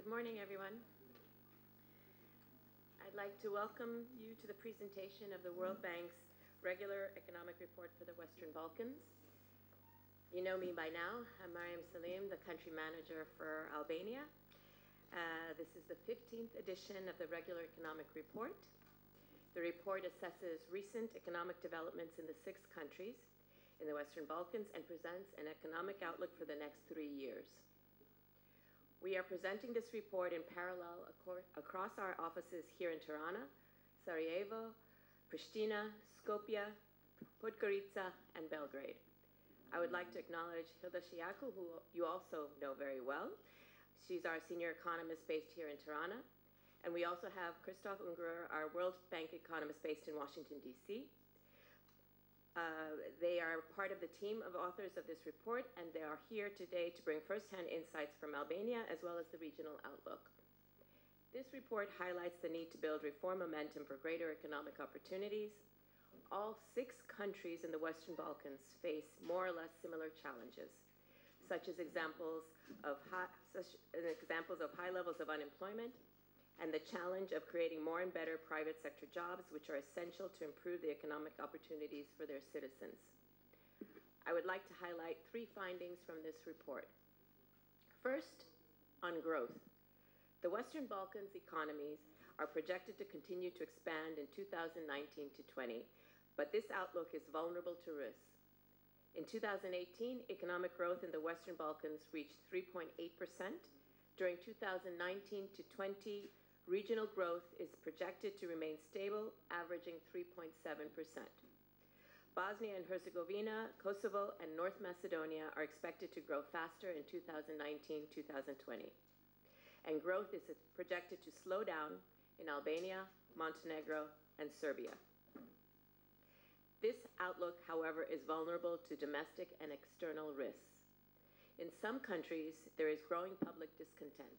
morning, everyone. I'd like to welcome you to the presentation of the World Bank's regular economic report for the Western Balkans. You know me by now. I'm Mariam Salim, the country manager for Albania. This is the 15th edition of the regular economic report. The report assesses recent economic developments in the 6 countries in the Western Balkans and presents an economic outlook for the next 3 years. We are presenting this report in parallel across our offices here in Tirana, Sarajevo, Pristina, Skopje, Podgorica, and Belgrade. I would like to acknowledge Hilda Shijaku, who you also know very well. She's our senior economist based here in Tirana. And we also have Christoph Ungerer, our World Bank economist based in Washington, D.C. They are part of the team of authors of this report, and they are here today to bring firsthand insights from Albania as well as the regional outlook. This report highlights the need to build reform momentum for greater economic opportunities. All 6 countries in the Western Balkans face more or less similar challenges, such as examples of high levels of unemployment, and the challenge of creating more and better private sector jobs, which are essential to improve the economic opportunities for their citizens. I would like to highlight 3 findings from this report. First, on growth. The Western Balkans economies are projected to continue to expand in 2019 to 20, but this outlook is vulnerable to risks. In 2018, economic growth in the Western Balkans reached 3.8%. During 2019 to 20, regional growth is projected to remain stable, averaging 3.7%. Bosnia and Herzegovina, Kosovo, and North Macedonia are expected to grow faster in 2019-2020. And growth is projected to slow down in Albania, Montenegro, and Serbia. This outlook, however, is vulnerable to domestic and external risks. In some countries, there is growing public discontent,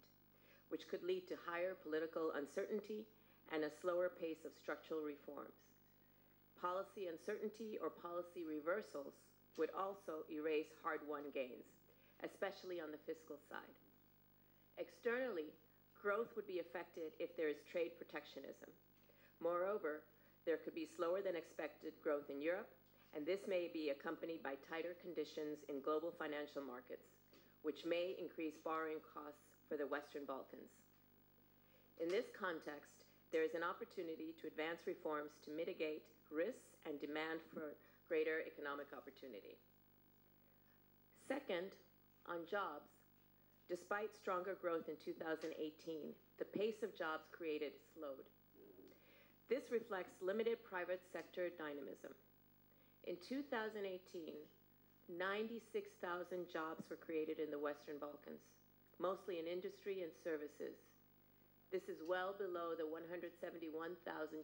which could lead to higher political uncertainty and a slower pace of structural reforms. Policy uncertainty or policy reversals would also erase hard-won gains, especially on the fiscal side. Externally, growth would be affected if there is trade protectionism. Moreover, there could be slower than expected growth in Europe, and this may be accompanied by tighter conditions in global financial markets, which may increase borrowing costs for the Western Balkans. In this context, there is an opportunity to advance reforms to mitigate risks and demand for greater economic opportunity. Second, on jobs, despite stronger growth in 2018, the pace of jobs created slowed. This reflects limited private sector dynamism. In 2018, 96,000 jobs were created in the Western Balkans, mostly in industry and services. This is well below the 171,000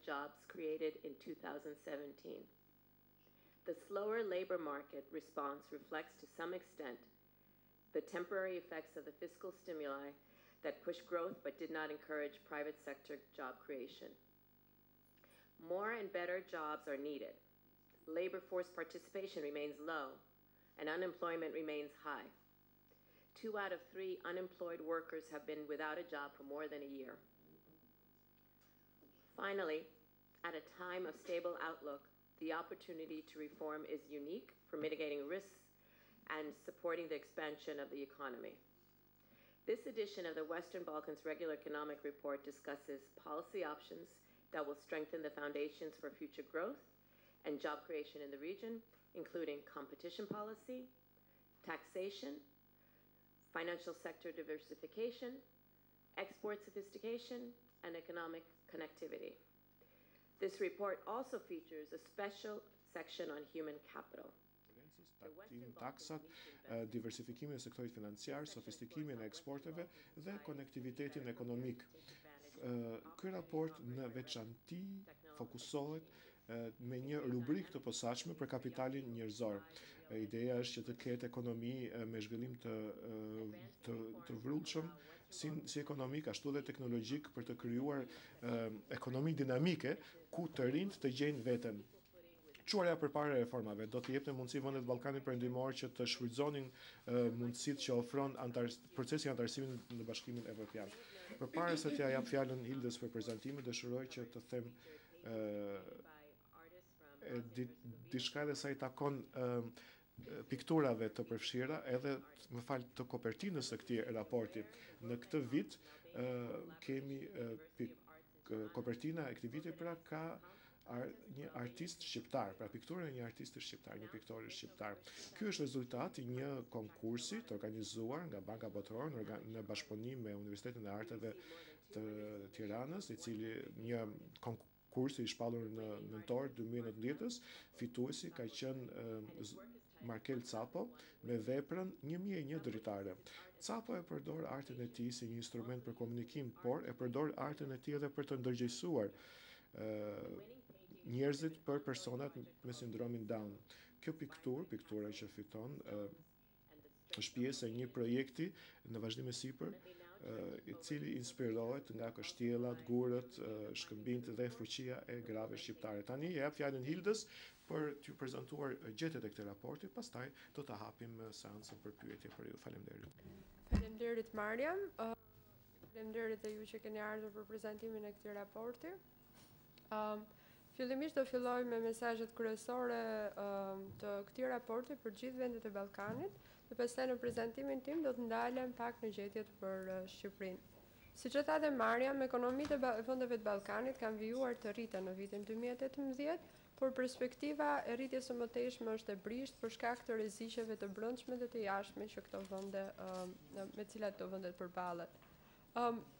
jobs created in 2017. The slower labor market response reflects to some extent the temporary effects of the fiscal stimuli that pushed growth but did not encourage private sector job creation. More and better jobs are needed. Labor force participation remains low, and unemployment remains high. 2 out of 3 unemployed workers have been without a job for more than a year. Finally, at a time of stable outlook, the opportunity to reform is unique for mitigating risks and supporting the expansion of the economy. This edition of the Western Balkans Regular Economic Report discusses policy options that will strengthen the foundations for future growth and job creation in the region, including competition policy, taxation, financial sector diversification, export sophistication, and economic connectivity. This report also features a special section on human capital. Taksat, diversifikimin e sektorit financiar, sofistikimin e eksporteve dhe konektivitetin ekonomik. Ky raport në veçanti fokusohet me një rubrik të posaçme për kapitalin njerëzor. Ideja është që të ketë ekonomi me zhvillim të vrullshëm, si ekonomik ashtu dhe teknologjik, për të krijuar ekonomi dinamike ku të rinjt të gjejnë veten. çuarja përpara reformave do të jepte mundësi vendet Ballkanit Perëndimor që të shfrytëzonin mundësitë që ofron procesi i antarësimit në Bashkimin Evropian. Përpara se t'ja jap fjalën Hildës për prezantimin, dëshiroj që të them diçka edhe sa i takon pikturave të përfshira edhe të kopertinës së këtij raporti. Në këtë vit kemi kopertina e këtij viti pra ka një artist shqiptar, pra piktura e një artisti shqiptar, një piktore shqiptar. Ky është rezultati i një konkursi të organizuar nga Banka Botërore në bashkëpunim me Universitetin e Arteve të Tiranës, i cili një konkursi i shpallur në nëntor 2019, fituesi ka qenë Markel Capo me veprën 1001 dritare. Capo e përdor artin e tij si një instrument për komunikim, por e përdor artin e tij edhe për të ndërgjegjësuar njerëzit për personat me sindromin Down. Kjo piktura që fiton, është pjesë e një projekti në vazhdim e sipër, i cili inspirohet nga kështjellat, gurët, shkëmbinjt dhe fuqia e grave shqiptare. Tani e jap fjalën Hildës për t'ju prezantuar gjetjet e këtij raporti, pastaj do ta hapim seancën për pyetje për ju. Faleminderit. Faleminderit Mariam. Faleminderit e ju që keni ardhur për prezantimin e këtij raporti. Fillimisht do filloj me mesazhet kryesore të këtij raporti për gjithë vendet e Ballkanit, dhe pastaj në prezantimin tim do të ndalem pak në gjetjet për Shqipërinë. Siç e tha dhe Mariam, ekonomitë e vendeve të Ballkanit kanë vijuar të rriten në vitin 2018, por perspektiva e rritjes së mëtejshme është e brisht për shkak të rreziqeve të brendshme dhe të jashtme që këto vende me cilat këto vendet përballet.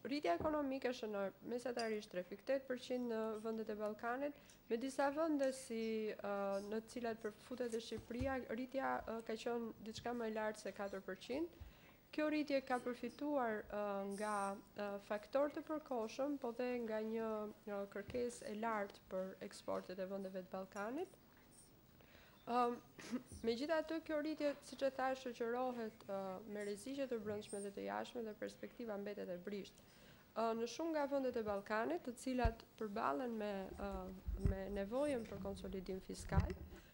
Rritja ekonomike shënoi mesatarisht 3,8% në vendet e Ballkanit, me disa vende si në të cilat përfutet dhe Shqipëria, rritja ka qenë diçka më e lartë se 4%. Kjo rritje ka përfituar nga faktorë të përkohshëm, po dhe nga një kërkesë e lartë për eksportet e vendeve të Ballkanit. Megjithatë, kjo rritje, siç e thash, shoqërohet me rreziqe të brendshme dhe të jashtme dhe perspektiva mbetet e brisht. Në shumë nga vendet e Ballkanit, të cilat përballen me nevojën për konsolidim fiskal,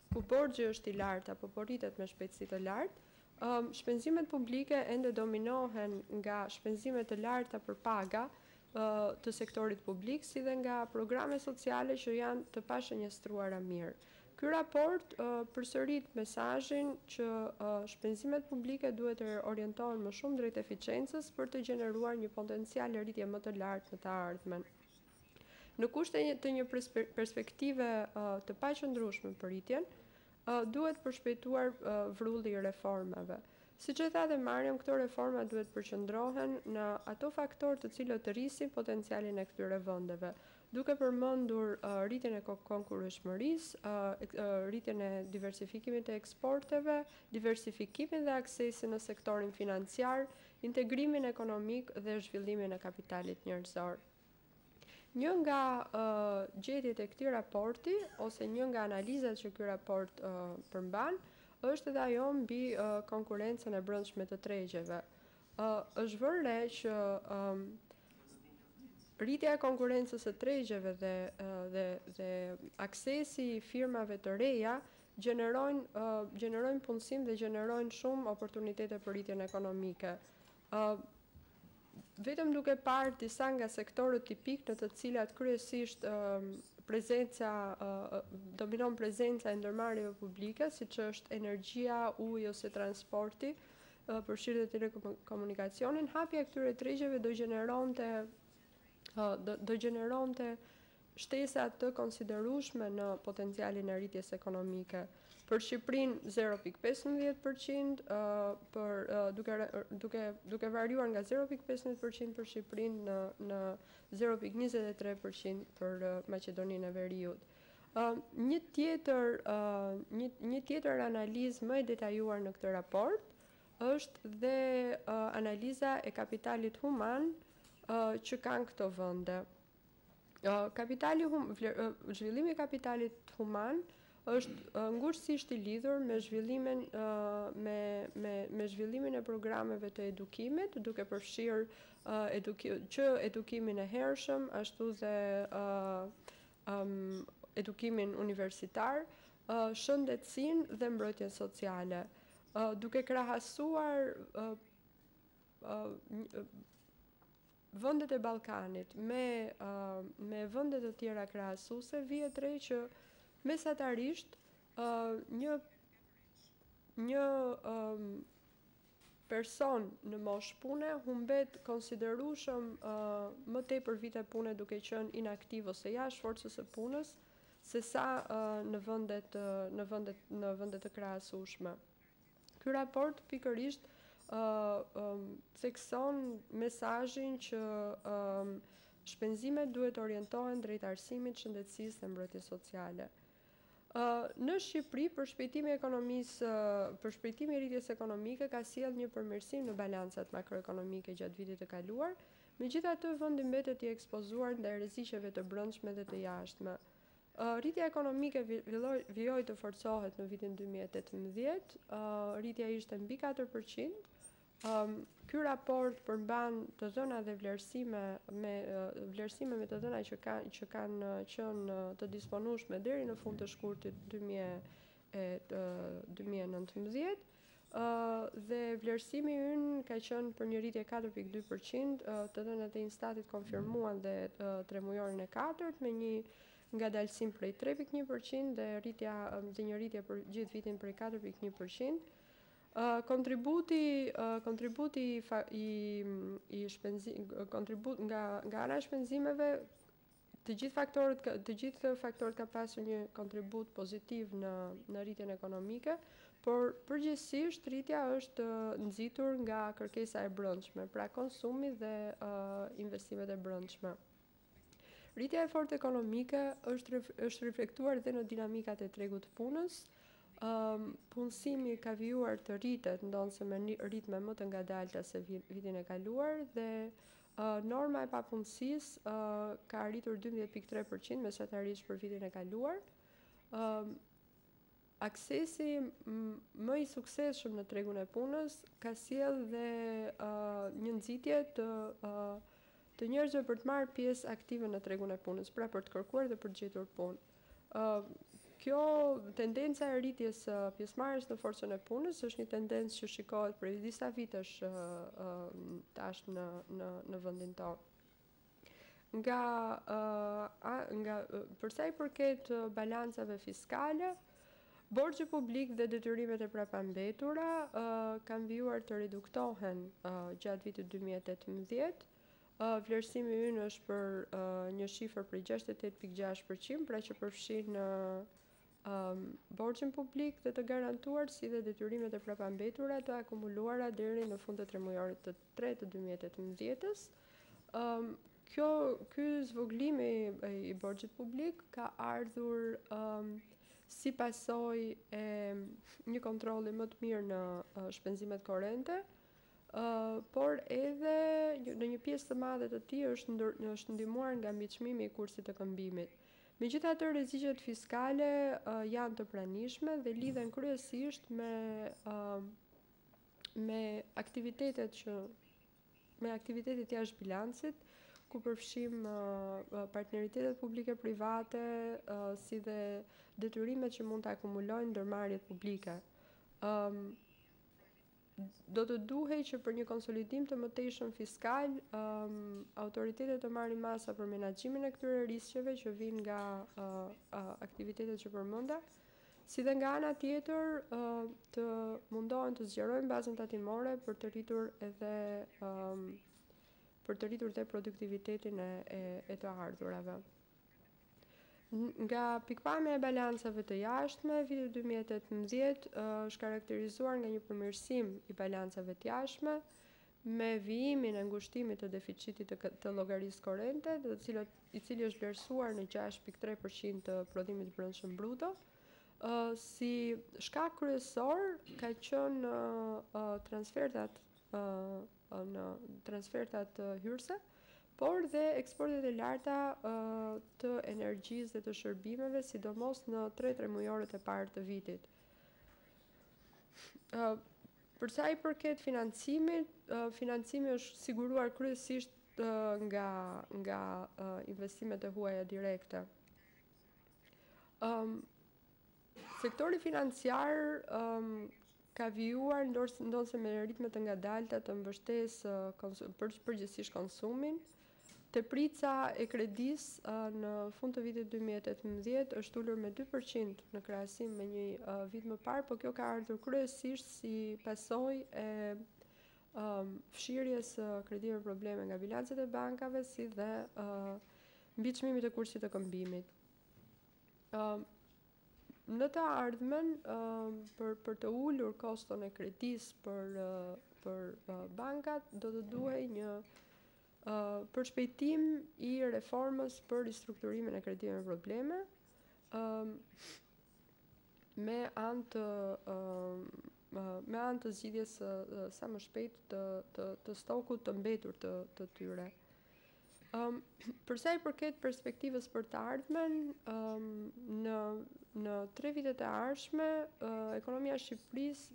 ku borxhi është i lartë apo po rritet me shpejtësi të lartë, shpenzimet publike ende dominohen nga shpenzimet të larta për paga të sektorit publik, si dhe nga programe sociale që janë të pashënjestruara mirë. Ky raport përsërit mesazhin që shpenzimet publike duhet të orientohen më shumë drejt eficiencës për të gjeneruar një potencial rritje më të lartë në të ardhmen. Në kushte të një perspektive të paqëndrueshme për rritjen, duhet përshpejtuar vrulli i reformave. Siç e tha dhe Mariam, këto reforma duhet përqendrohen në ato faktorë të cilët të rrisin potencialin e këtyre vendeve, duke përmendur rritjen e konkurrueshmërisë, rritjen e diversifikimit të eksporteve, diversifikimin dhe aksesin në sektorin financiar, integrimin ekonomik dhe zhvillimin e kapitalit njerëzor. Një nga gjetjet e këtij raporti, ose një nga analizat që ky raport përmban, është edhe ajo mbi konkurrencën e brendshme të tregjeve. Është vënë re që rritja e konkurrencës së tregjeve dhe aksesi i firmave të reja gjenerojnë punësim dhe gjenerojnë shumë oportunitete për rritjen ekonomike. Vetëm duke parë disa nga sektorët tipik në të cilat kryesisht dominon prezenca e ndërmarrjeve publike, siç është energjia, uji ose transporti, përfshirë dhe telekomunikacionin, hapja e këtyre tregjeve do gjeneronte shtesa të konsiderueshme në potencialin e rritjes ekonomike. Për Shqipërinë 0,15%, duke variuar nga 0,15% për Shqipërinë në 0,23% për Maqedoninë e Veriut. Një tjetër analizë më e detajuar në këtë raport është dhe analiza e kapitalit human që kanë këto vende. Zhvillimi i kapitalit human është ngushësisht i lidhur me zhvillimin e programeve të edukimit, duke përfshirë që edukimin e hershëm, ashtu dhe edukimin universitar, shëndetësinë dhe mbrojtjen sociale, duke krahasuar vendet e Ballkanit me vende të tjera krahasuese, vihet re që mesatarisht një person në moshë pune humbet konsiderueshëm më tepër vite pune duke qenë inaktiv ose jashtë forcës së punës sesa në vendet të krahasueshme. Ky raport pikërisht thekson mesazhin që shpenzimet duhet orientohen drejt arsimit, shëndetësisë dhe mbrojtjes sociale. Në Shqipëri, përshpejtimi i rritjes ekonomike ka sjellë një përmirësim në balancat makroekonomike gjatë vitit të kaluar, megjithatë vendi mbetet i ekspozuar ndaj rreziqeve të brendshme dhe të jashtme. Rritja ekonomike vijoi të forcohet në vitin 2018, rritja ishte mbi 4%. Ky raport përmban të dhëna dhe vlerësime me të dhëna që kanë qenë të disponueshme deri në fund të shkurtit 2019 dhe vlerësimi ynë ka qenë për një rritje 4.2%, të dhënat e Instatit konfirmuan dhe tremujorin e katërt me një ngadalësim prej 3.1% dhe një rritje për gjithë vitin prej 4.1%. Kontributi nga ana e shpenzimeve, të gjithë faktorët ka pasur një kontribut pozitiv në rritjen ekonomike, por përgjithsisht rritja është nxitur nga kërkesa e brendshme, pra konsumi dhe investimet e brendshme. Rritja e fortë ekonomike është reflektuar dhe në dinamikat e tregut të punës. Punësimi ka vijuar të rritet ndonse me ritme më të ngadalta se vitin e kaluar dhe norma e papunësisë ka arritur 12.3% mesatarisht për vitin e kaluar. Aksesi më i suksesshëm në tregun e punës ka sjellë dhe një nxitje të njerëzve për të marrë pjesë aktive në tregun e punës, pra për të kërkuar dhe për të gjetur punë. Kjo tendenca e rritjes së pjesëmarrjes në forcën e punës është një tendencë që shikohet prej disa vitesh tash në vendin tonë. Për sa i përket balancave fiskale, borxhi publik dhe detyrimet e prapambetura kanë vijuar të reduktohen gjatë vitit 2018. Vlerësimi ynë është për një shifër prej 68.6%, pra që përfshin borxhin publik dhe të garantuar si dhe detyrimet e prapambetura të akumuluara deri në fund të tremujorit të 3 të 2018-s. Ky zvogëlimi i borxhit publik ka ardhur si pasojë e një kontrolli më të mirë në shpenzimet korrente, por edhe në një pjesë të madhe të tij është ndihmuar nga mbiçmimi i kursit të këmbimit. Megjithatë, rreziqet fiskale janë të pranishme dhe lidhen kryesisht me aktivitetet jashtë bilancit, ku përfshim partneritetet publike-private, si dhe detyrimet që mund të akumulojnë ndërmarrjet publike. Do të duhej që për një konsolidim të mëtejshëm fiskal, autoritetet të marrin masa për menaxhimin e këtyre riskeve që vijnë nga aktivitetet që përmenda, si dhe nga ana tjetër të mundohen të zgjerojnë bazën tatimore për të rritur dhe produktivitetin e të ardhurave. Nga pikpamja e balancave të jashtme, viti 2018 është karakterizuar nga një përmirësim i balancave të jashtme, me vijimin e ngushtimit të deficitit të llogarisë korrente, i cili është vlerësuar në 6.3% të prodhimit brendshëm bruto. Si shkak kryesor ka qenë transfertat hyrëse, por dhe eksportet e larta të energjisë dhe të shërbimeve, sidomos në 3 tremujorët e parë të vitit. Për sa i përket financimit, financimi është siguruar kryesisht nga investimet e huaja direkte. Sektori financiar ka vijuar ndonse me ritme të ngadalta të mbështesë përgjithsisht konsumin. Teprica e kredis në fund të vitit 2018 është ulur me 2% në krahasim me një vit më parë, por kjo ka ardhur kryesisht si pasojë e fshirjes së kredive probleme nga bilancet e bankave, si dhe mbi çmimit të kursit të këmbimit. Në të ardhmen, për të ulur koston e kredis për bankat, do të duhej një përshpejtim i reformës për ristrukturimin e kredive me probleme, me anë të zgjidhjes sa më shpejt të stokut të mbetur të tyre. Për sa i përket perspektivës për të ardhmen, në 3 vitet e ardhshme, ekonomia e Shqipërisë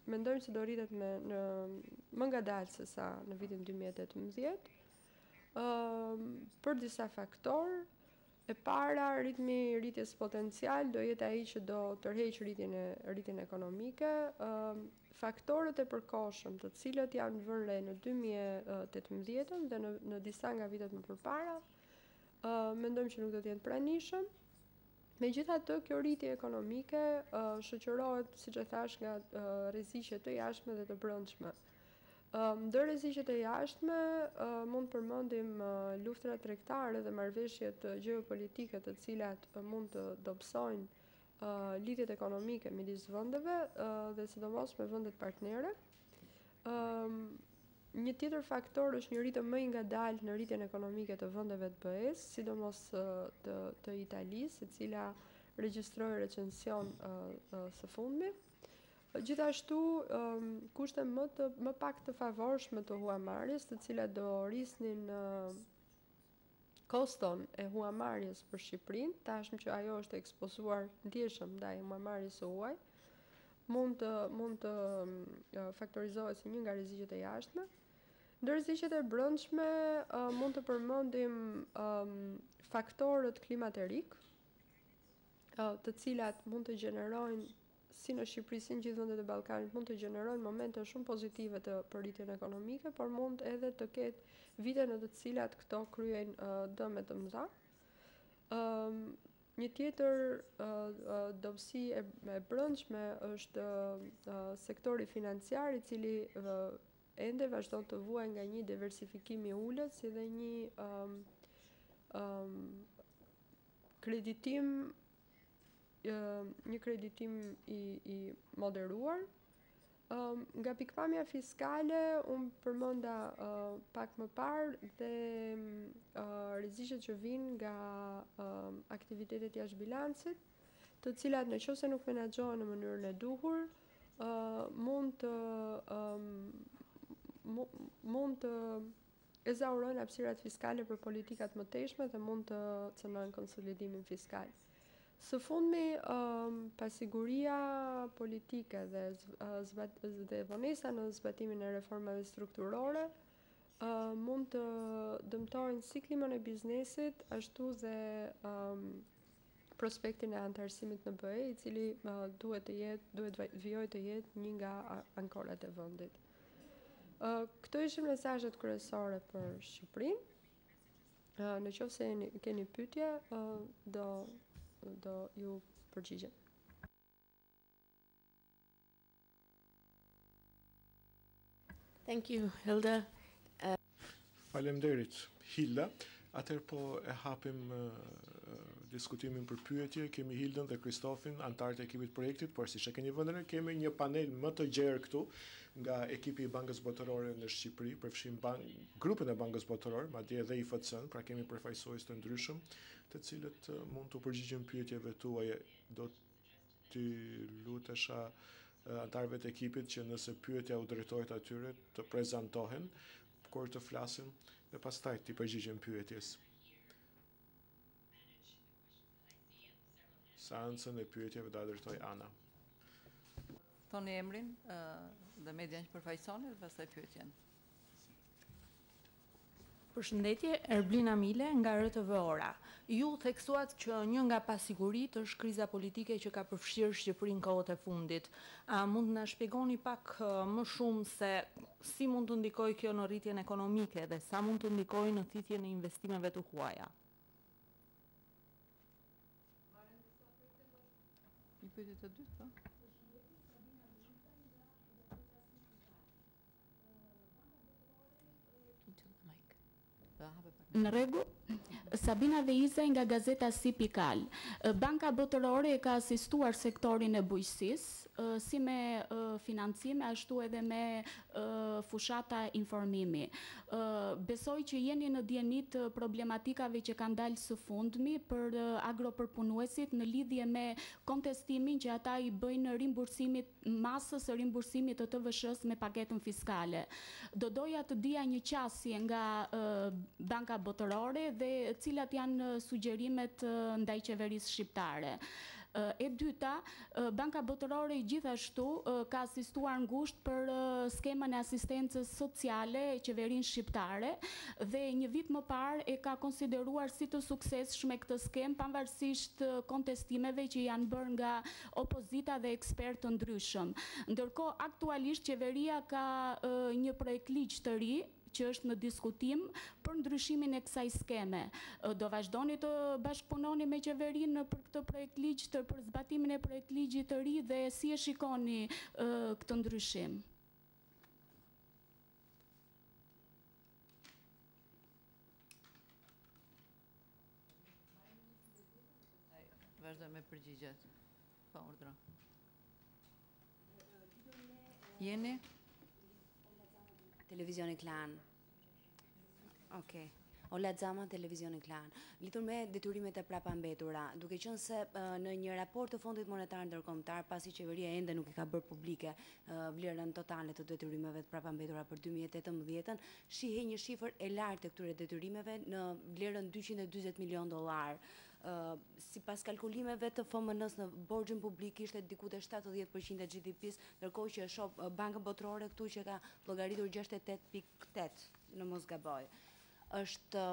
mendojmë se do rritet më ngadalë se sa në vitin 2018, për disa faktorë. E para, ritmi i rritjes potencial do jetë ai që do tërheqë rritjen ekonomike. Faktorët e përkohshëm, të cilët janë vënë re në 2018 dhe në disa nga vitet më përpara, mendojmë që nuk do të jenë pranishëm. Megjithatë, kjo rritje ekonomike shoqërohet, siç e thash, nga rreziqe të jashtme dhe të brendshme. Ndër rreziqet e jashtme mund përmendim luftrat tregtare dhe marrëveshjet gjeopolitike, të cilat mund të dobësojnë lidhjet ekonomike midis vendeve dhe sidomos me vendet partnere. Një tjetër faktor është një rritje më i ngadaltë në rritjen ekonomike të vendeve të BE-s, sidomos të Italisë, e cila regjistroi recension së fundmi. Gjithashtu, kushte më pak të favorshme të huamarrjes, të cilat do rrisnin koston e huamarrjes për Shqipërinë, tashmë që ajo është ekspozuar ndjeshëm ndaj huamarrjes së huaj, mund të faktorizohet si një nga rreziqet e jashtme. Ndër rreziqet e brendshme mund të përmendim faktorët klimaterik, të cilat mund të gjenerojnë, si në Shqipëri, si në gjithë vendet e Ballkanit, mund të gjenerojnë momente shumë pozitive për rritjen ekonomike, por mund edhe të ketë vite në të cilat këto kryejnë dëme të mëdha. Një tjetër dobësi e brendshme është sektori financiar, i cili ende vazhdon të vuajë nga një diversifikim i ulët, si dhe një kreditim i moderuar. Nga pikpamja fiskale, unë përmenda pak më parë dhe rreziqet që vijnë nga aktivitetet jashtë bilancit, të cilat nëse nuk menaxhohen në mënyrën e duhur, mund të ezaurojnë hapësirat fiskale për politikat më teshme dhe mund të cënojnë konsolidimin fiskal. Së fundmi, pasiguria politike dhe vonesa në zbatimin e reformave strukturore mund të dëmtojnë si klimën e biznesit, ashtu dhe prospektin e antarësimit në BE, i cili duhet vijojë të jetë një nga ankorat e vendit. Këto ishin mesazhet kryesore për Shqipërinë. Në qoftë se keni pyetje, do ju përgjigjem. Thank you, Hilda. Faleminderit, Hilda. Atëherë po e hapim diskutimin për pyetje. Kemi Hildën dhe Kristofin, antarët e ekipit projektit, por siç e keni vënë re, kemi një panel më të gjerë këtu nga ekipi i Bankës Botërore në Shqipëri, përfshim grupin e Bankës Botërore, madje edhe IFC-n, pra kemi përfaqësues të ndryshëm, të cilët mund të përgjigjen pyetjeve tuaja. Do t'i lutesha antarëve të ekipit që nëse pyetja u drejtohet atyre të prezantohen kur të flasin dhe pastaj t'i përgjigjen pyetjes. Seancën e pyetjeve do drejtoj Ana. Thoni emrin dhe median që përfaqësoni dhe pastaj pyetjen. Përshëndetje, Erblina Mile nga RTV-ora. Ju theksuat që një nga pasigurit është kriza politike që ka përfshirë Shqipërinë kohët e fundit. A mund na shpjegoni pak më shumë se si mund të ndikojë kjo në rritjen ekonomike dhe sa mund të ndikojë në thithjen e investimeve të huaja? I pyetjet e dytë, po? Në rregull, Sabina Veiza nga gazeta Si.al. Banka Botërore ka asistuar sektorin e bujqësisë si me financime ashtu edhe me fushata informimi. Besoj që jeni në dieni të problematikave që kanë dalë së fundmi për agropërpunuesit në lidhje me kontestimin që ata i bëjnë rimbursimit masës së rimbursimit të TVSH-s me paketën fiskale. Do doja të dija një qasje nga Banka Botërore dhe cilat janë sugjerimet ndaj qeverisë shqiptare. E dyta, Banka Botërore gjithashtu ka asistuar ngushtë për skemën e asistencës sociale e qeverinë shqiptare dhe një vit më parë e ka konsideruar si të suksesshme këtë skemë pavarësisht kontestimeve që janë bërë nga opozita dhe ekspertë të ndryshëm. Ndërkohë aktualisht qeveria ka një projekt ligj të ri që është në diskutim për ndryshimin e kësaj skeme. Do vazhdoni të bashkëpunoni me qeverinë për këtë projekt ligj për zbatimin e projekt ligjit të ri dhe si e shikoni këtë ndryshim? Vazhdoj me përgjigjet. Pa urdhra. Jeni? Televizioni Klan. Okej. Ola Xama, Televizioni Klan. Lidhur me detyrimet e prapambetura, duke qenë se në një raport të Fondit Monetar Ndërkombëtar, pasi qeveria ende nuk i ka bërë publike vlerën totale të detyrimeve të prapambetura për 2018-ën, shihet një shifër e lartë të këtyre detyrimeve në vlerën $240 milion. Sipas kalkulimeve të FMN-s në borxhin publik ishte diku te 70% e GDP-s, ndërkohë që shoh Banka Botërore këtu që ka llogaritur 68.8, në mos gaboj. Është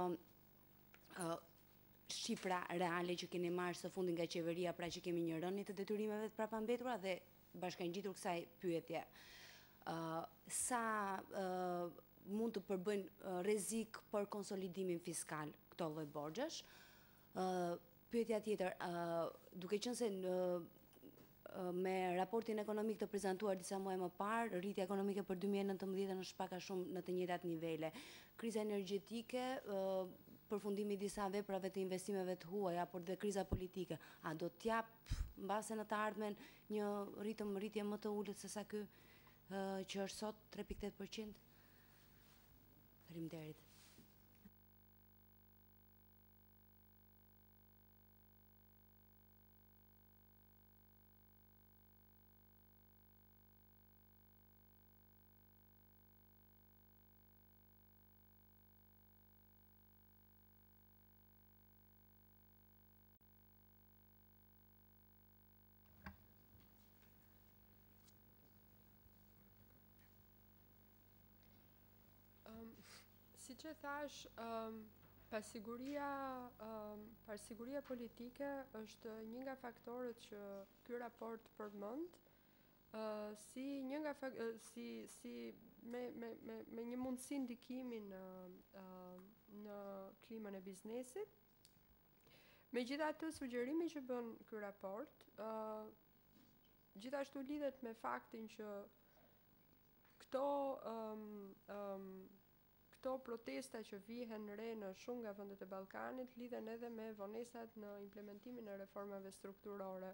shifra reale që keni marrë së fundi nga qeveria, pra që kemi një rënje të detyrimeve të prapambetura dhe bashkangjitur kësaj pyetje. Sa mund të përbëjnë rrezik për konsolidimin fiskal këto lloj borxhesh? Pyetja tjetër, duke qenë se me raportin ekonomik të prezantuar disa muaj më parë, rritja ekonomike për 2019 është pak a shumë në të njëjtat nivele. Kriza energjetike, përfundimi i disa veprave të investimeve të huaja, por dhe kriza politike, a do t'jap mbase në të ardhmen një ritëm rritje më të ulët se sa ky që është sot 3.8%? Faleminderit. Si që thash, pasiguria politike është një nga faktorët që ky raport përmend, si një nga me një mundësi ndikimi në klimën e biznesit. Megjithatë, sugjerimi që bën ky raport gjithashtu lidhet me faktin që këto protesta që vihen re në shumë nga vendet e Ballkanit lidhen edhe me vonesat në implementimin e reformave strukturore.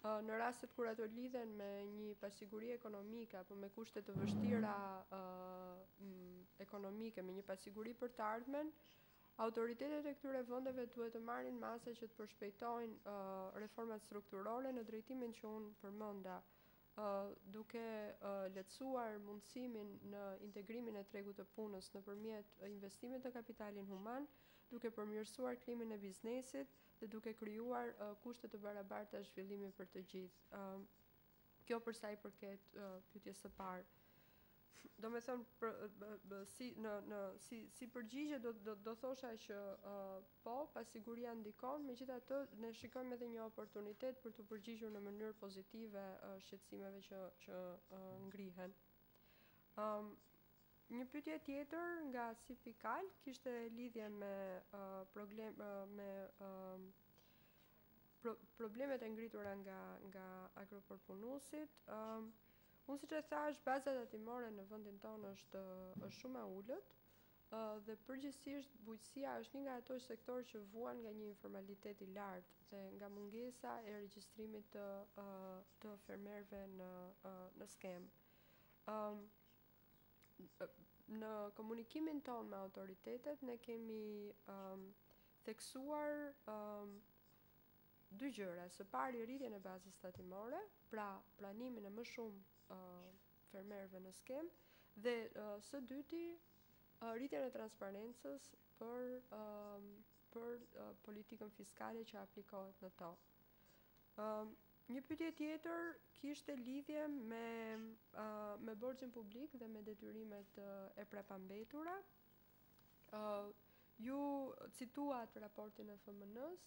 Në rastet kur ato lidhen me një pasiguri ekonomike apo me kushte të vështira ekonomike, me një pasiguri për të ardhmen, autoritetet e këtyre vendeve duhet të marrin masa që të përshpejtojnë reformat strukturore në drejtimin që unë përmenda, duke lehtësuar mundësimin në integrimin e tregut të punës nëpërmjet investimit të kapitalin human, duke përmirësuar klimën e biznesit dhe duke krijuar kushte të barabarta zhvillimi për të gjithë. Kjo për sa i përket pyetjes së parë. Do me thënë, si përgjigje do thosha që po, pasiguria ndikon, megjithatë ne shikojmë edhe një oportunitet për të përgjigjur në mënyrë pozitive shqetësimeve që ngrihen. Një pyetje tjetër nga si pikal kishte lidhje me problemet e ngritura nga agropërpunuesit. Unë siç e thash, baza datimore në vendin tonë është shumë e ulët dhe përgjithsisht bujqësia është një nga ato sektorë që vuan nga një informalitet i lartë dhe nga mungesa e regjistrimit të fermerëve në skem. Në komunikimin tonë me autoritetet ne kemi theksuar dy gjëra. Së pari rritjen e bazës datimore, pra pranimin e më shumë fermerëve në skem, dhe së dyti rritjen e transparencës për politikën fiskale që aplikohet në to. Një pyetje tjetër kishte lidhje me borxhin publik dhe me detyrimet e prapambetura. Ju cituat raportin e FMN-s,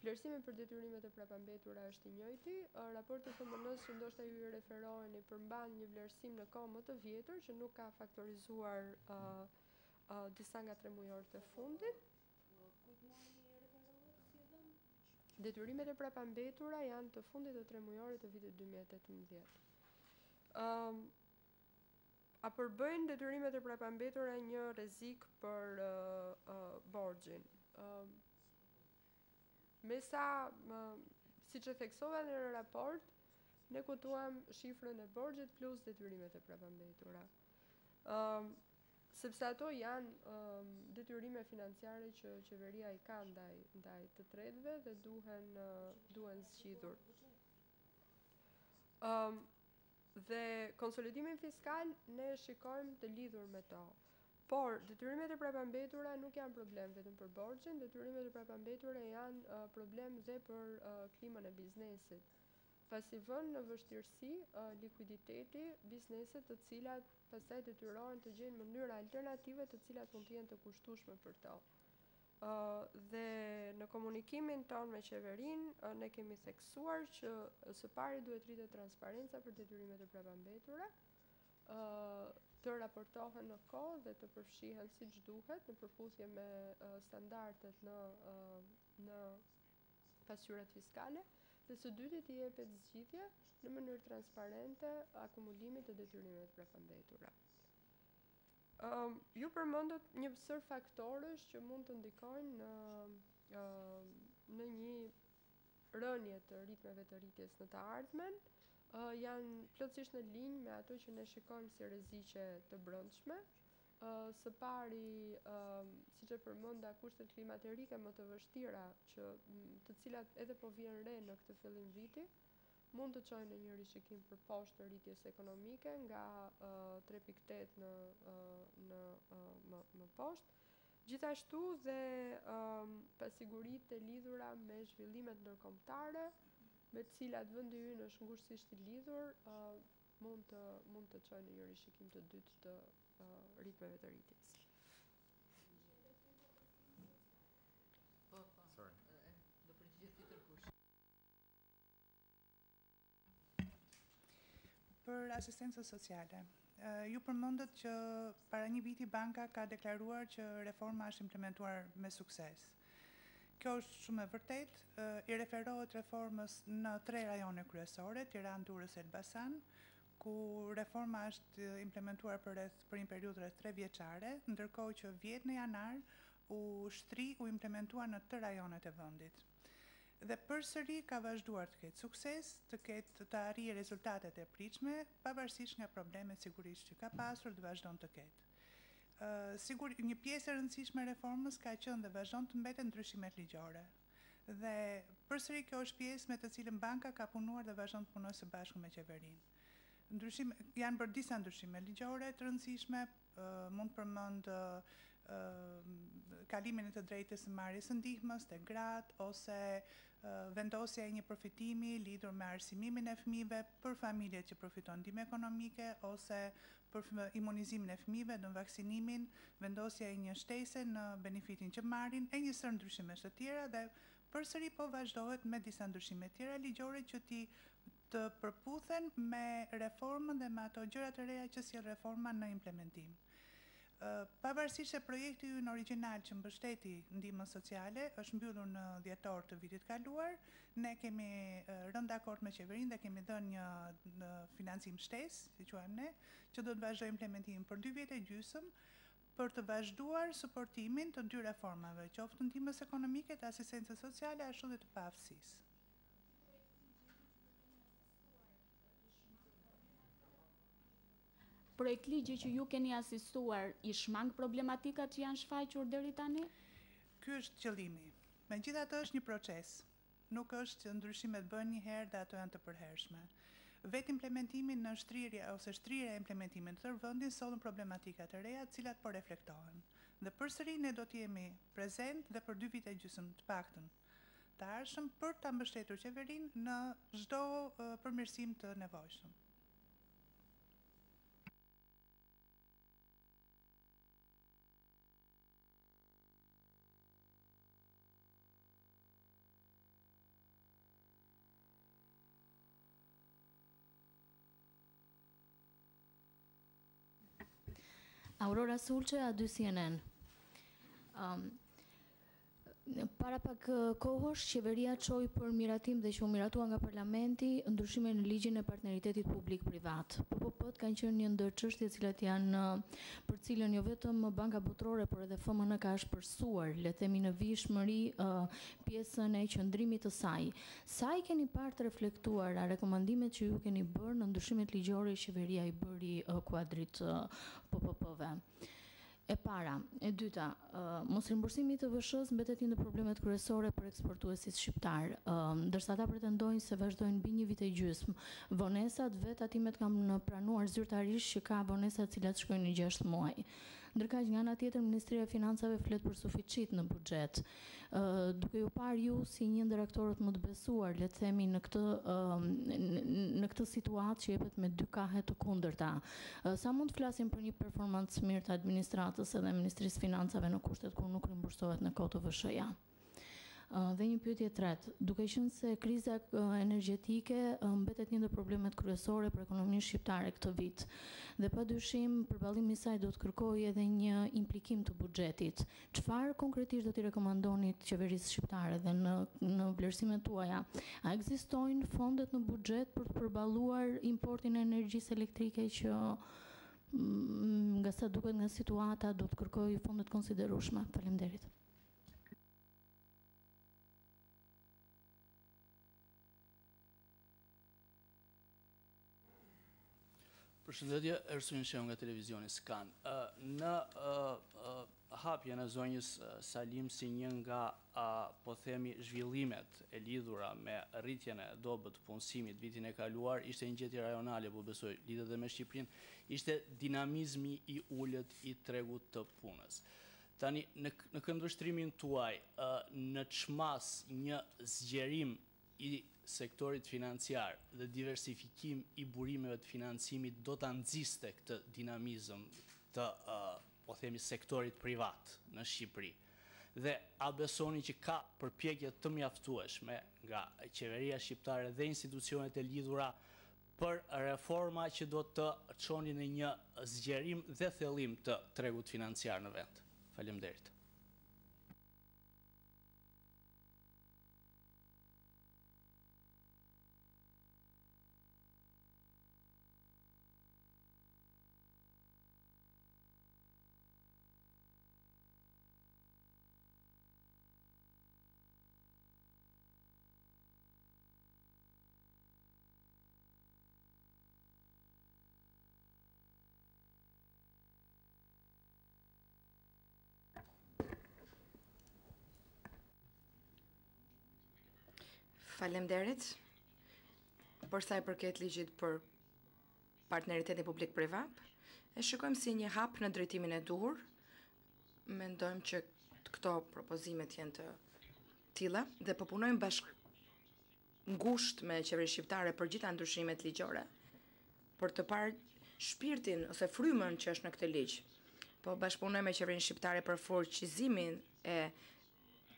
vlerësimi për detyrimet e prapambetura është i njëjti. Raporti i FMN-s që ndoshta ju i referoheni përmban një vlerësim në kohë më të vjetër që nuk ka faktorizuar disa nga 3 mujorët e fundit. Detyrimet e prapambetura janë të fundit të 3 mujorit të vitit 2018. A përbëjnë detyrimet e prapambetura një rrezik për borxhin? Me sa, siç e theksova në raport, ne kotuam shifrën e borxhit plus detyrimet e prapambetura. Sepse ato janë detyrime financiare që qeveria i ka ndaj të tretëve dhe duhen zgjidhur. Dhe konsolidimin fiskal ne shikojmë të lidhur me to. Por detyrimet e prapambetura nuk janë problem vetëm për borxhin, detyrimet e prapambetura janë problem dhe për klimën e biznesit. Pasi vënë në vështirësi likuiditeti bizneset të cilat pastaj detyrohen të gjejnë mënyra alternative të cilat mund të jenë të kushtueshme për to. Dhe në komunikimin tonë me qeverinë ne kemi theksuar që së pari duhet rritet transparenca për detyrimet e prapambetura, të raportohen në kohë dhe të përfshihen siç duhet në përputhje me standardet në pasqyrat fiskale, dhe së dyti të jepet zgjidhje në mënyrë transparente akumulimit të detyrimeve të prapambetura. Ju përmendët një sër faktorësh që mund të ndikojnë në një rënje të ritmeve të rritjes në të ardhmen, janë plotësisht në linjë me ato që ne shikojmë si rreziqe të brendshme. Së pari, siç e përmenda, kushtet klimaterike më të vështira, të cilat edhe po vjen re në këtë fillim viti, mund të çojnë në një rishikim për poshtë të rritjes ekonomike nga 3.8 më poshtë. Gjithashtu dhe pasiguritë e lidhura me zhvillimet ndërkombëtare, me të cilat vendi ynë është ngushësisht i lidhur, mund të çojnë në një rishikim të dytë të ritmeve të rritjes. Do përgjigjet tjetër kush? Për asistencën sociale. Ju përmendët që para një viti banka ka deklaruar që reforma është implementuar me sukses. Kjo është shumë e vërtet, i referohet reformës në 3 rajone kryesore, Tiranë, Durrës e Elbasan, ku reforma është implementuar për një periudhë rreth 3 vjeçare, ndërkohë që vjet në janar u implementua në të rajonet e vendit. Dhe përsëri ka vazhduar të ketë sukses, të arrijë rezultatet e pritshme, pavarësisht nga problemet sigurisht që ka pasur dhe vazhdon të ketë. Një pjesë e rëndësishme e reformës ka qenë dhe vazhdon të mbetet ndryshimet ligjore. Dhe përsëri kjo është pjesë me të cilën banka ka punuar dhe vazhdon të punojë së bashku me qeverinë. Janë bërë disa ndryshime ligjore të rëndësishme, mund përmend kalimin e të drejtës së marrjes së ndihmës te gratë ose vendosja e një përfitimi lidhur me arsimimin e fëmijëve për familjet që përfitojnë ndihmë ekonomike ose për imunizimin e fëmijëve, në vaksinimin, vendosja e një shtese në benefitin që marrin e një sër ndryshimesh të tjera dhe përsëri po vazhdohet me disa ndryshime të tjera ligjore që të përputhen me reformën dhe me ato gjëra të reja që sjell reforma në implementim. Pavarësisht se projekti ynë origjinal që mbështeti ndihmën sociale është mbyllur në dhjetor të vitit kaluar, ne kemi rënë dakord me qeverinë dhe kemi dhënë një financim shtesë, si quajmë ne, që do të vazhdojë implementimin për 2 vjet e gjysmë për të vazhduar suportimin të 2 reformave, qoftë të ndihmës ekonomike, të asistencës sociale, ashtu dhe të paaftësisë. Projekt ligji që ju keni asistuar i shmang problematikat që janë shfaqur deri tani? Ky është qëllimi. Megjithatë është një proces. Nuk është që ndryshimet bëhen një herë dhe ato janë të përhershme. Vetë implementimi në shtrirje ose shtrirja e implementimit në tërë vendin sollën problematika të reja, të cilat po reflektohen. Dhe përsëri ne do të jemi prezent dhe për 2 vite gjysmë të paktën të ardhshëm për ta mbështetur qeverinë në çdo përmirësim të nevojshëm. Aurora Sulqe, A2 CNN. Para pak kohësh, qeveria çoi për miratim dhe që u miratua nga parlamenti ndryshime në ligjin e partneritetit publik-privat. PPP-t kanë qenë një ndër çështjet cilat janë për cilën jo vetëm Banka Botërore, por edhe FMN ka shpërsuar, le të themi në vijshmëri, pjesën e qëndrimit të saj. Sa i keni parë të reflektuara rekomandimet që ju keni bërë në ndryshimet ligjore që qeveria i bëri kuadrit PPP-ve? E para, e dyta, mos rimbursimi i TVSH-s mbetet një ndër problemet kryesore për eksportuesit shqiptar, ndërsa ata pretendojnë se vazhdojnë mbi 1 vit e gjysmë. Vonesat vetë atimet kanë pranuar zyrtarisht që ka vonesa të cilat shkojnë në 6 muaj. Ndërkaq nga ana tjetër Ministria e Financave flet për suficit në buxhet. Duke ju parë ju si një ndër aktorët më të besuar, le të themi në këtë situatë që jepet me 2 kahe të kundërta, sa mund të flasim për një performancë mirë të administratës edhe Ministrisë Financave në kushtet kur nuk rimbursohet në kohë TVSH-ja? Dhe një pyetje tretë, duke qenë se kriza energjetike mbetet një ndër problemet kryesore për ekonominë shqiptare këtë vit, dhe padyshim përballimi i saj do të kërkojë edhe një implikim të buxhetit. Çfarë konkretisht do t'i rekomandonit qeverisë shqiptare dhe në vlerësimet tuaja? A ekzistojnë fondet në buxhet për të përballuar importin e energjisë elektrike që nga sa duket nga situata do të kërkojë fonde të konsiderueshme? Faleminderit. Përshëndetje, Ersuin Shehu nga televizioni Skan. Në hapjen e zonjës Salim si një nga, po themi, zhvillimet e lidhura me rritjen e dobët të punësimit vitin e kaluar, ishte një gjetje rajonale, po besoj, lidhet dhe me Shqipërinë, ishte dinamizmi i ulët i tregut të punës. Tani, në këndvështrimin tuaj, në çmas një zgjerim i sektorit financiar dhe diversifikim i burimeve të financimit do të nxiste këtë dinamizëm të, po themi, sektorit privat në Shqipëri. Dhe a besoni që ka përpjekje të mjaftueshme nga qeveria shqiptare dhe institucionet e lidhura për reforma që do të çonin në një zgjerim dhe thellim të tregut financiar në vend? Faleminderit. Faleminderit. Për sa i përket ligjit për partneritetin publik-privat, e shikojmë si një hap në drejtimin e duhur, mendojmë që këto propozimet janë të tilla dhe po punojmë ngushtë me qeverinë shqiptare për gjitha ndryshimet ligjore, për të parë shpirtin ose frymën që është në këtë ligj. Po bashkëpunojmë me qeverinë shqiptare për fuqizimin e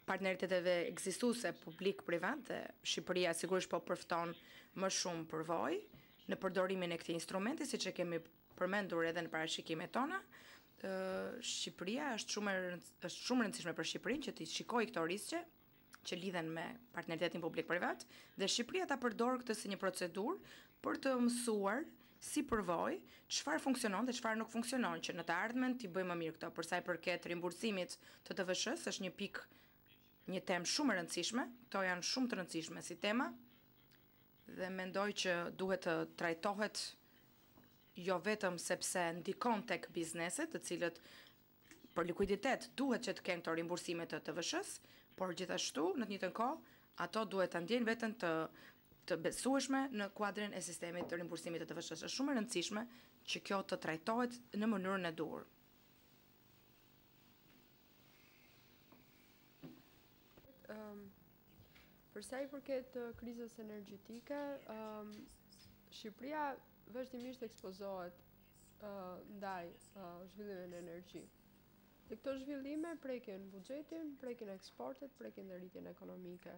partneriteteve ekzistuese publik-privat dhe Shqipëria sigurisht po përfton më shumë përvojë në përdorimin e këtij instrumenti, siç e kemi përmendur edhe në parashikimet tona. Shqipëria është shumë e rëndësishme për Shqipërinë që të shikojë këto riske që lidhen me partneritetin publik-privat dhe Shqipëria ta përdor këtë si një procedurë për të mësuar si përvojë çfarë funksionon dhe çfarë nuk funksionon, që në të ardhmen t'i bëjmë më mirë këto. Për sa i përket rimbursimit të TVSH-s, është një temë shumë e rëndësishme. Këto janë shumë të rëndësishme si tema dhe mendoj që duhet të trajtohet jo vetëm sepse ndikon tek bizneset, të cilët për likuiditet duhet që të kenë këto rimbursime të TVSH-s, por gjithashtu në të njëjtën kohë ato duhet ta ndjejnë veten të besueshme në kuadrin e sistemit të rimbursimit të TVSH-s. Është shumë e rëndësishme që kjo të trajtohet në mënyrën e duhur. Për sa i përket krizës energjetike, Shqipëria vazhdimisht ekspozohet ndaj zhvillimeve në energji. Dhe këto zhvillime prekin buxhetin, prekin eksportet, prekin dhe rritjen ekonomike.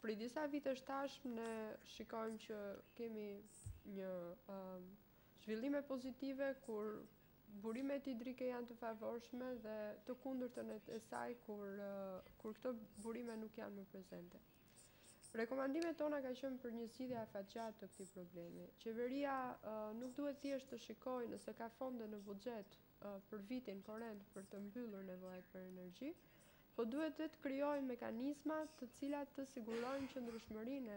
Prej disa vitesh tashmë ne shikojmë që kemi një zhvillime pozitive kur burimet hidrike janë të favorshme dhe të kundërtën e saj kur këto burime nuk janë më prezente. Rekomandimet tona ka qenë për një zgjidhje afatgjatë të këtij problemi. Qeveria nuk duhet thjesht të shikojë nëse ka fonde në buxhet për vitin korrent për të mbyllur nevojat për energji, po duhet të krijojnë mekanizma të cilat të sigurojnë qëndrueshmërinë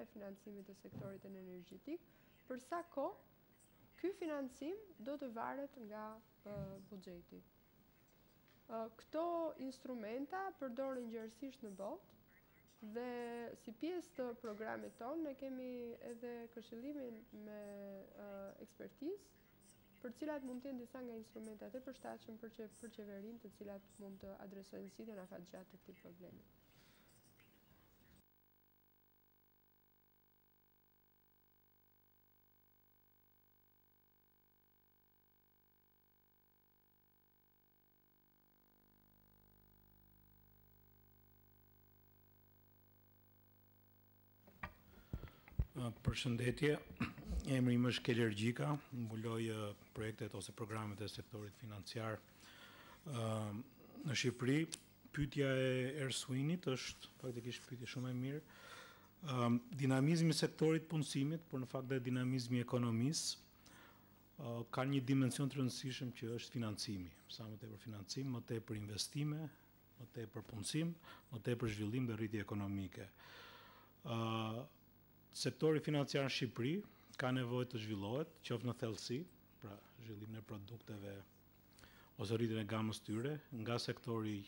e financimit të sektorit energjetik, për sa kohë ky financim do të varet nga buxheti. Këto instrumenta përdoren gjerësisht në botë dhe si pjesë të programit tonë ne kemi edhe këshillimin me ekspertizë, për cilat mund të jenë disa nga instrumentat e përshtatshëm për qeverinë, të cilat mund të adresojnë zgjidhjen afatgjatë të këtij problemi. Përshëndetje, emri im është Kelergjika, mbuloj projektet ose programet e sektorit financiar në Shqipëri. Pyetja e Ersuinit është faktikisht pyetje shumë e mirë. Dinamizmi i sektorit punësimit, por në fakt dhe dinamizmi i ekonomisë ka një dimension të rëndësishëm që është financimi. Sa më tepër financim, më tepër investime, më tepër punësim, më tepër zhvillim dhe rritje ekonomike. Sektori financiar në Shqipëri ka nevojë të zhvillohet, qoftë në thellësi, pra zhvillimin e produkteve ose rritjen e gamës tyre, nga sektori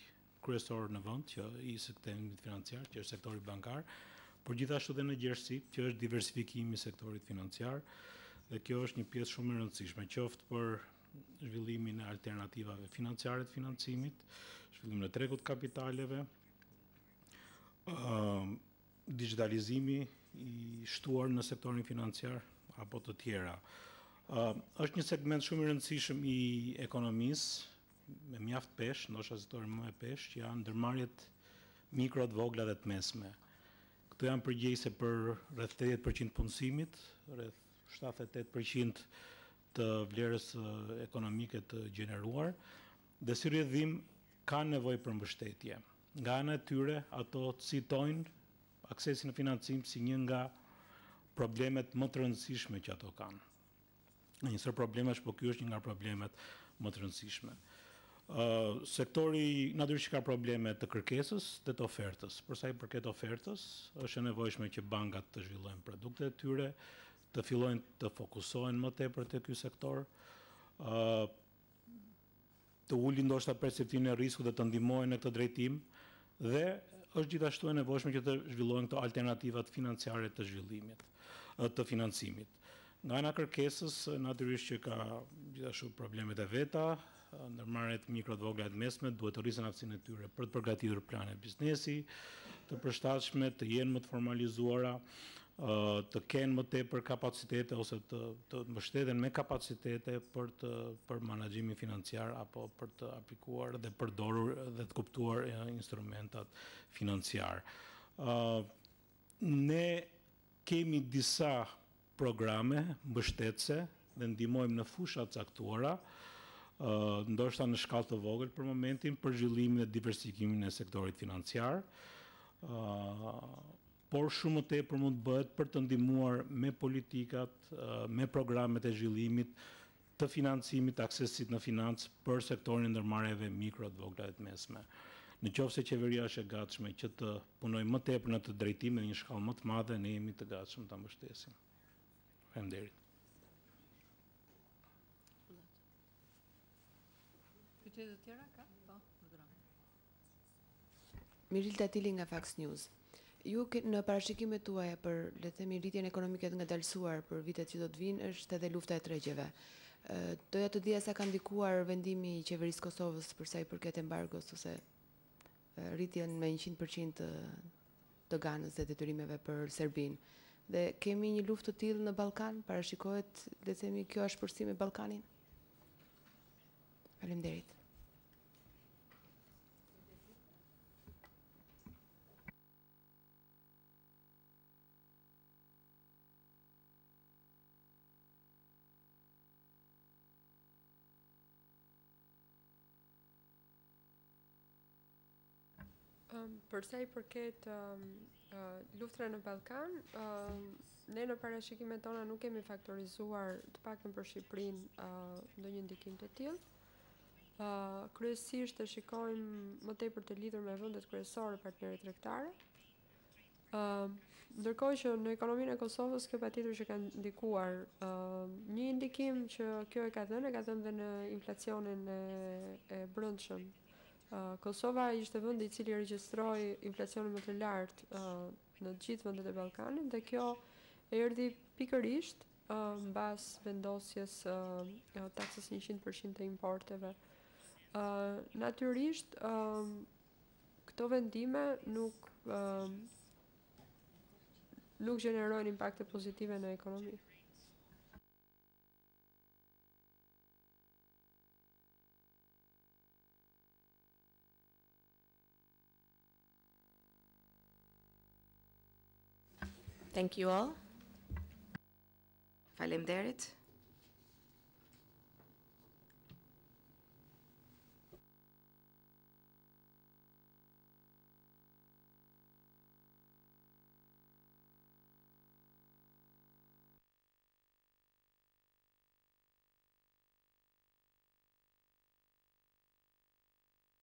kryesor në vend, që i sektorit financiar, që është sektori bankar, por gjithashtu edhe në gjerësi, që është diversifikimi i sektorit financiar, dhe kjo është një pjesë shumë e rëndësishme, qoftë për zhvillimin e alternativave financiare të financimit, zhvillimin e tregut kapitaleve, digitalizimi i shtuar në sektorin financiar apo të tjera. Është një segment shumë i rëndësishëm i ekonomisë me mjaft peshë, ndoshta sektori më e peshë, që janë ndërmarrjet mikro, të vogla dhe të mesme. Këto janë përgjegjëse për rreth 80% punësimit, rreth 78% të vlerës ekonomike të gjeneruar, dhe si rrjedhim kanë nevojë për mbështetje. Nga ana e tyre, ato citojnë aksesin në financim si një nga problemet më të rëndësishme që ato kanë. Në njësër problemesh, po ky është një nga problemet më të rëndësishme. Sektori natyrisht ka probleme të kërkesës dhe të ofertës. Për sa i përket ofertës, është e nevojshme që bankat të zhvillojnë produktet e tyre, të fillojnë të fokusohen më tepër te ky sektor, të ulin ndoshta perceptimin e rrezikut dhe të ndihmojnë në këtë drejtim, dhe është gjithashtu e nevojshme që të zhvillohen këto alternativat financiare të zhvillimit, të financimit. Nga ana kërkesës, natyrisht që ka gjithashtu problemet e veta, ndërmarrjet mikro të vogla të mesme duhet të rrisin aftësinë e tyre për të përgatitur planet biznesi të përshtatshme, të jenë më të formalizuara, të kenë më tepër kapacitete ose të mbështeten me kapacitete për menaxhimin financiar apo për të aplikuar dhe përdorur dhe të kuptuar instrumentat financiar. Ne kemi disa programe mbështetëse dhe ndihmojmë në fusha të caktuara, ndoshta në shkallë të vogël për momentin për zhvillimin dhe diversifikimin e sektorit financiar. Por shumë më tepër mund të bëhet për të ndihmuar me politikat, me programet e zhvillimit të financimit, aksesit në financë për sektorin e ndërmarrjeve mikro të vogla të mesme. Në qoftë se qeveria është e gatshme që të punojë më tepër në të drejtimin në një shkallë më të madhe, ne jemi të gatshëm ta mbështesim. Faleminderit. Pyetje të tjera ka? Po, program. Hilda nga Fox News. Ju në parashikimet tuaja për, le të themi, rritjen ekonomike të ngadalësuar për vitet që do të vinë është edhe lufta e tregjeve. Doja të dija sa ka ndikuar vendimi i qeverisë Kosovës për sa i përket embargos ose rritjen me 100% të ganës dhe detyrimeve për Serbinë. Dhe kemi një luftë të tillë në Ballkan, parashikohet, le të themi, kjo ashpërsim me Ballkanin? Faleminderit. Për sa i përket luftrave në Ballkan, ne në parashikimet tona nuk kemi faktorizuar, të paktën për Shqipërinë, ndonjë ndikim të tillë. Kryesisht e shikojmë më tepër të lidhur me vendet kryesore partnerë tregtare. Ndërkohë që në ekonominë e Kosovës kjo patjetër që ka ndikuar. Një ndikim që kjo e ka dhënë dhe në inflacionin e brendshëm. Kosova ishte vendi i cili regjistroi inflacionin më të lartë në të gjithë vendet e Ballkanit dhe kjo erdhi pikërisht mbas vendosjes taksës 100% të importeve. Natyrisht këto vendime nuk gjenerojnë impakte pozitive në ekonomi. Thank you all. Faleminderit.